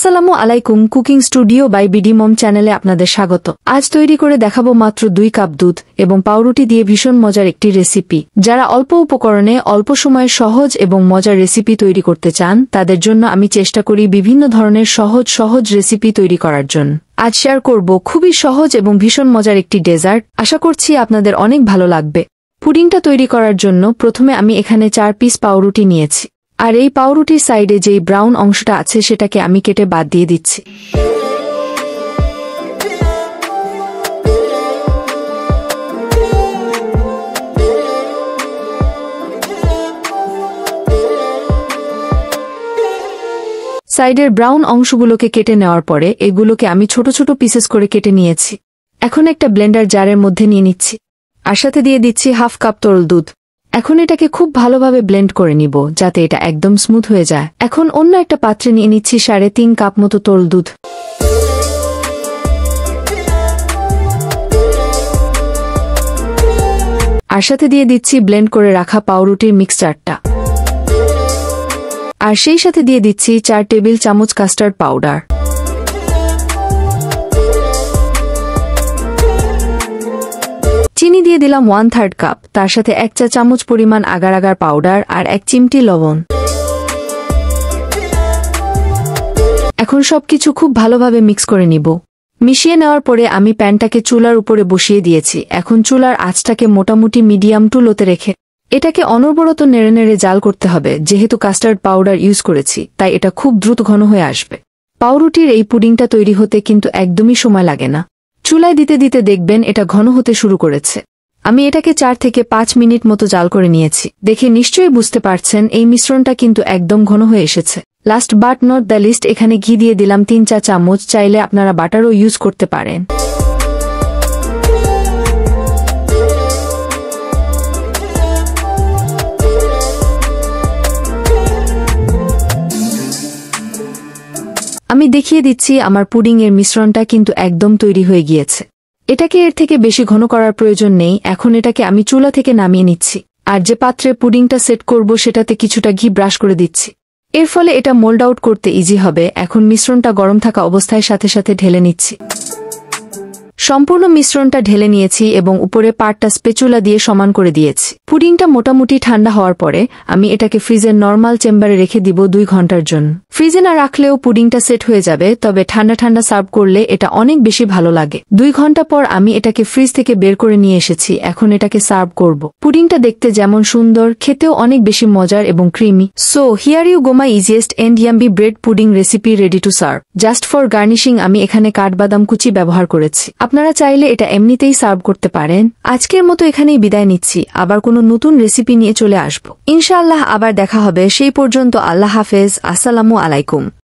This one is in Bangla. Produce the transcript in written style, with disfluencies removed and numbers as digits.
আসসালামু আলাইকুম। কুকিং স্টুডিও বাই বিডি মম চ্যানেলে আপনাদের স্বাগত। আজ তৈরি করে দেখাবো মাত্র 2 কাপ দুধ এবং পাউরুটি দিয়ে ভীষণ মজার একটি রেসিপি। যারা অল্প উপকরণে অল্প সময়ে সহজ এবং মজার রেসিপি তৈরি করতে চান তাদের জন্য আমি চেষ্টা করি বিভিন্ন ধরনের সহজ রেসিপি তৈরি করার জন্য। আজ শেয়ার করব খুবই সহজ এবং ভীষণ মজার একটি ডেজার্ট। আশা করছি আপনাদের অনেক ভালো লাগবে। পুডিংটা তৈরি করার জন্য প্রথমে আমি এখানে 4 পিস পাউরুটি নিয়েছি, আর এই পাউরুটির সাইডে যেই ব্রাউন অংশটা আছে সেটাকে আমি কেটে বাদ দিয়ে দিচ্ছি। সাইডের ব্রাউন অংশগুলোকে কেটে নেওয়ার পরে এগুলোকে আমি ছোট ছোট পিসেস করে কেটে নিয়েছি। এখন একটা ব্লেন্ডার জারের মধ্যে নিয়ে নিচ্ছি, আর সাথে দিয়ে দিচ্ছি 1/2 কাপ তরল দুধ। এখন এটাকে খুব ভালোভাবে ব্লেন্ড করে নিব যাতে এটা একদম স্মুথ হয়ে যায়। এখন অন্য একটা পাত্রে নিয়ে নিচ্ছি 3.5 কাপ মতো তরল দুধ। আর সাথে দিয়ে দিচ্ছি ব্লেন্ড করে রাখা পাউরুটির মিক্সচারটা, আর সেই সাথে দিয়ে দিচ্ছি 4 টেবিল চামচ কাস্টার্ড পাউডার। চিনি দিয়ে দিলাম 1/3 কাপ, তার সাথে 1 চা চামচ পরিমাণ আগার আগার পাউডার আর 1 চিমটি লবণ। এখন সবকিছু খুব ভালোভাবে মিক্স করে নিব। মিশিয়ে নেওয়ার পরে আমি প্যানটাকে চুলার উপরে বসিয়ে দিয়েছি। এখন চুলার আঁচটাকে মোটামুটি মিডিয়াম টু লোতে রেখে এটাকে অনবরত নেড়ে নেড়ে জাল করতে হবে। যেহেতু কাস্টার্ড পাউডার ইউজ করেছি তাই এটা খুব দ্রুত ঘন হয়ে আসবে। পাউরুটির এই পুডিংটা তৈরি হতে কিন্তু একদমই সময় লাগে না। চুলায় দিতে দিতে দেখবেন এটা ঘন হতে শুরু করেছে। আমি এটাকে 4 থেকে 5 মিনিট মতো জাল করে নিয়েছি। দেখে নিশ্চয়ই বুঝতে পারছেন এই মিশ্রণটা কিন্তু একদম ঘন হয়ে এসেছে। Last but not the least, এখানে ঘি দিয়ে দিলাম 3 চা চামচ। চাইলে আপনারা বাটারও ইউজ করতে পারেন। আমি দেখিয়ে দিচ্ছি আমার পুডিং এর মিশ্রণটা কিন্তু একদম তৈরি হয়ে গিয়েছে। এটাকে এর থেকে বেশি ঘন করার প্রয়োজন নেই। এখন এটাকে আমি চুলা থেকে নামিয়ে নিচ্ছি, আর যে পাত্রে পুডিংটা সেট করব সেটাতে কিছুটা ঘি ব্রাশ করে দিচ্ছি। এর ফলে এটা মোল্ড আউট করতে ইজি হবে। এখন মিশ্রণটা গরম থাকা অবস্থায় সাথে সাথে ঢেলে নিচ্ছি। সম্পূর্ণ মিশ্রণটা ঢেলে নিয়েছি এবং উপরে পার্টটা স্প্যাচুলা দিয়ে সমান করে দিয়েছি। পুডিংটা মোটামুটি ঠান্ডা হওয়ার পরে আমি এটাকে ফ্রিজের নরমাল চেম্বারে রেখে দিব 2 ঘন্টার জন্য। ফ্রিজে না রাখলেও পুডিংটা সেট হয়ে যাবে, তবে ঠান্ডা ঠান্ডা সার্ভ করলে এটা অনেক বেশি ভালো লাগে। 2 ঘন্টা পর আমি এটাকে ফ্রিজ থেকে বের করে নিয়ে এসেছি। এখন এটাকে সার্ভ করব। পুডিংটা দেখতে যেমন সুন্দর, খেতেও অনেক বেশি মজার এবং creamy. So here you go my easiest and yummy bread pudding recipe ready to serve. Just for garnishing আমি এখানে কাঠবাদাম কুচি ব্যবহার করেছি। আপনারা চাইলে এটা এমনিতেই সার্ভ করতে পারেন। আজকের মতো এখানেই বিদায় নিচ্ছি। আবার কোনো নতুন রেসিপি নিয়ে চলে আসব ইনশাআল্লাহ। আবার দেখা হবে। সেই পর্যন্ত আল্লাহ হাফেজ। আসসালামু আলাইকুম।